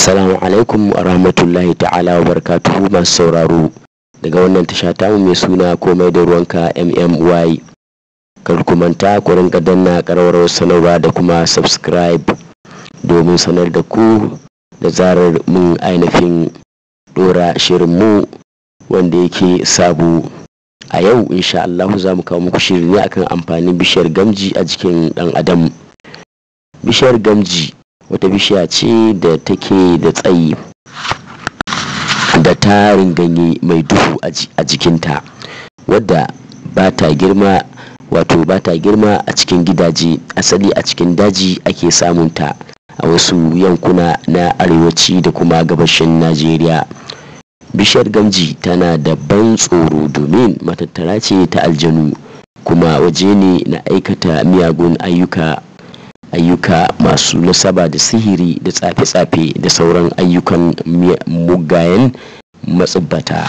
Assalamu alaikum wa rahmatullahi ta'ala wa barakatuhu masu sauraro daga wannan tasha tamu mai suna komai da ruwanka MMY. Kar ku manta ku rinka danna ƙararrawar sanarwa da kuma subscribe domin sanar da ku da zarar mun ainihin dora shirinmu wanda yake sabo. A yau insha Allah za mu kawo muku shiri ne akan amfanin bishiyar gamji a jikin ɗan adam. Bishiyar gamji wata bishiya ce da take da tsayi da tarin ganye mai duhu a jikinta, wadda ba ta girma a cikin gidaje. Asali a cikin daji ake samunta a wasu yankuna na arewaci da kuma gabashin Najeriya. Bishiyar gamji tana da ban tsoro domin matattara ce ta aljanu, kuma waje ne na aikata miyagun ayyuka masu nasaba da sihiri da tsafe-tsafe da sauran ayyukan mugayen matsubbata.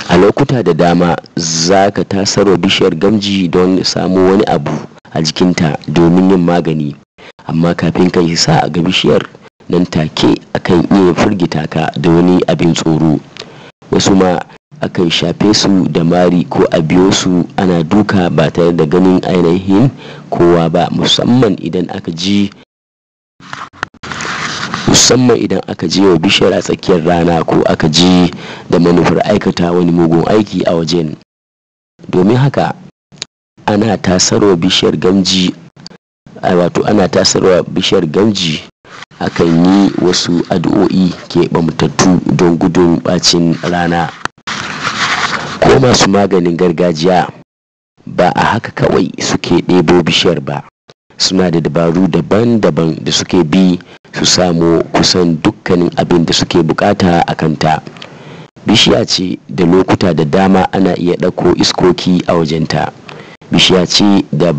A lokuta da dama za ka tasarwa bishiyar gamji don samu wani abu a jikinta domin yin magani, amma kafin ka isa ga bishiyar nan take akan iya firgita ka da wani abin tsoro. Wasu ma akan shafe su da mari ko a biyo su ana duka ba tare da ganin ainihin kowa ba, musamman idan aka je wa bishiyar a tsakiyar rana ko aka je da manufar aikata wani mugun aiki a wajen. Domin haka ana tasarwa bishiyar gamji akan yi wasu addu'o'i keɓantattu don gudun bacin rana. Ko masu maganin gargajiya ba a haka kawai suke ɗebo bishiyar ba, suna da dabaru daban-daban da suke bi su samu kusan dukkanin abin da suke bukata a kanta. Bishiya ce da lokuta da dama ana iya ɗauko iskoki a wajenta. Bishiya ce da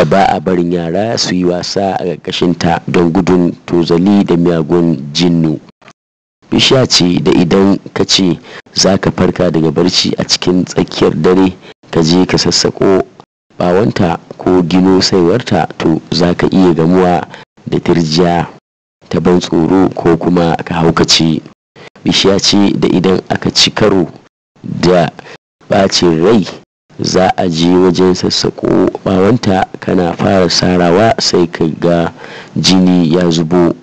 ba a barin yara su yi wasa a ƙarƙashinta don gudun tozali da miyagun jinnu. Bishiya ce da idan ka ce za ka farka daga barci a cikin tsakiyar dare ka je ka sassaƙo bawanta ko gino saiwarta, to za ka iya gamuwa da tirjiya ta ban tsoro ko kuma ka haukace. Bishiya ce da idan aka ci karo da bacin rai za a je wajen sassaƙo bawanta, kana fara sarawa sai ka ga jini ya zubo,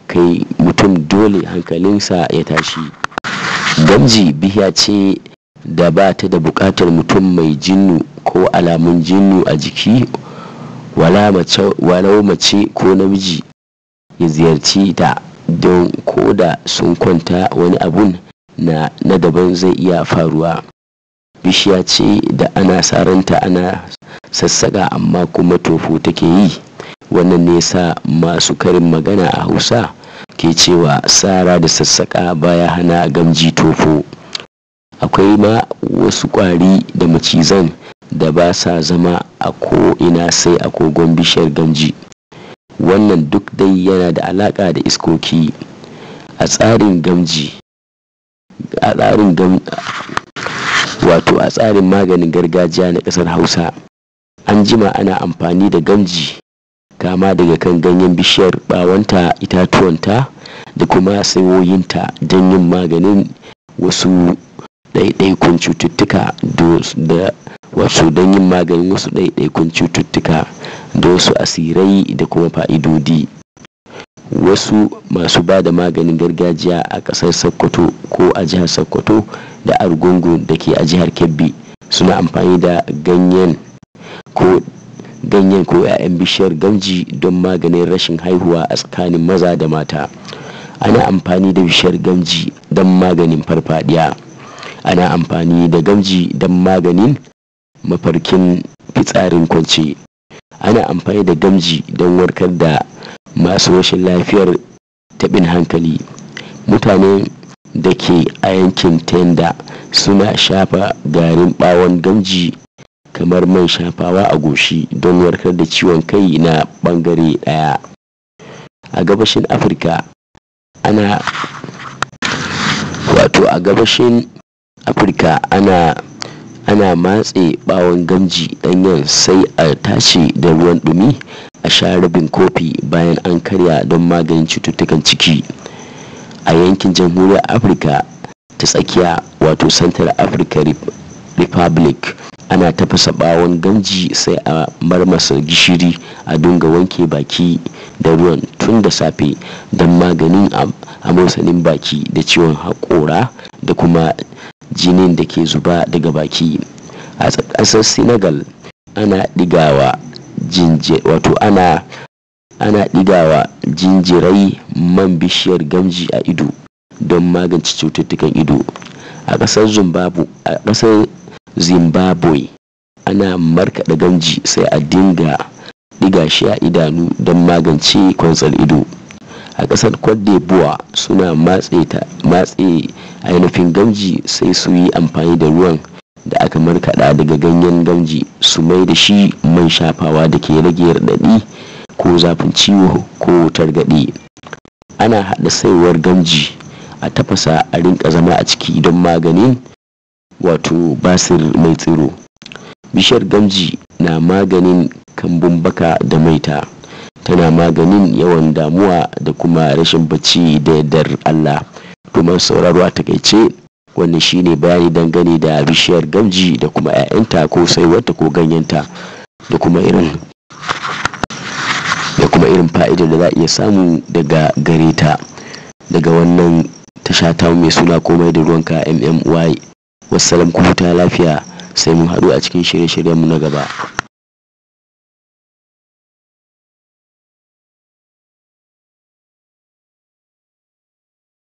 kai mutum dole hankalinsa ya tashi. Gamji bishiya ce da ba ta da bukatar mutum mai jinnu ko alamun jinnu a jiki, walau mace ko namiji ya ziyarci ta, don ko da sun kwanta wani abun na daban zai iya faruwa. Bishiya ce da ana saranta ana sassaƙa amma kuma tofo take yi. Wannan ne sa masu karin magana a Hausa ke cewa sara da sassaƙa baya hana gamji tofo. Akwai ma wasu ƙwari da macizan da ba sa zama a ko ina sai a kogon bishiyar gamji. Wannan duk dai yana da alaƙa da iskoki. A tsarin maganin gargajiya na ƙasar Hausa, an jima ana amfani da gamji, kama daga kan ganyen bishiyar, bawanta, itatuwanta da kuma saiwoyinta don yin maganin wasu ɗaiɗaikun cututtuka da wasu asirai da kuma fa'idodi. Wasu masu ba da maganin gargajiya a ƙasar Sokoto ko a jihar Sokoto da Argungu da ke a jihar Kebbi suna amfani da ganyen ko 'ya'yan bishiyar gamji don maganin rashin haihuwa a tsakanin maza da mata. Ana amfani da bishiyar gamji don maganin farfadiya. Ana amfani da gamji don maganin mafarkin fitsarin kwance. Ana amfani da gamji don warkar da masu rashin lafiyar taɓin hankali. Mutane da ke a yankin Tenda suna shafa garin ɓawon gamji kamar man shafawa a goshi don warkar da ciwon kai na ɓangare ɗaya. A gabashin Afirka ana matse ɓawon gamji ɗanyen sai a tace da ruwan ɗumi a sha rabin kofi bayan an karya don maganin cututtukan ciki. A yankin jamhuriyar Afirka ta tsakiya wato Central African Republic, ana tafasa bawon gamji sai a marmasa gishiri a dinga wanke baki da ruwan tun da safe don maganin amosanin baki da ciwon haƙora da kuma jinin da ke zuba daga baki. A ƙasar Senegal ana ɗigawa jinjirai man bishiyar gamji a ido don magance cututtukan ido. A ƙasar Zimbabwe ana markaɗa gamji sai a dinga ɗiga shi a idanu don magance kwantsar ido. A ƙasar Cote d'Ivoire suna matse ainihin gamji sai su yi amfani da ruwan da aka markaɗa daga ganyen gamji su mai da shi man shafawa da ke rage raɗaɗi ko zafin ciwo ko targaɗe. Ana haɗa saiwar gamji a tafasa a rinka zama a ciki don maganin wato basir mai tsiro. Bishiyar gamji na maganin kambun baka da maita, tana maganin yawan damuwa da kuma rashin bacci da yardar Allah. Kuma sauraro a takaice wannan shine bayani dangane da bishiyar gamji da kuma 'ya'yanta ko saiwarta ko ganyenta da kuma irin fa'idar da za a iya samu daga gare ta daga wannan tasha ta mai suna komai da ruwanka MMY. Wassalam, ku huta lafiya, sai mun haɗu a cikin shirye-shiryenmu na gaba.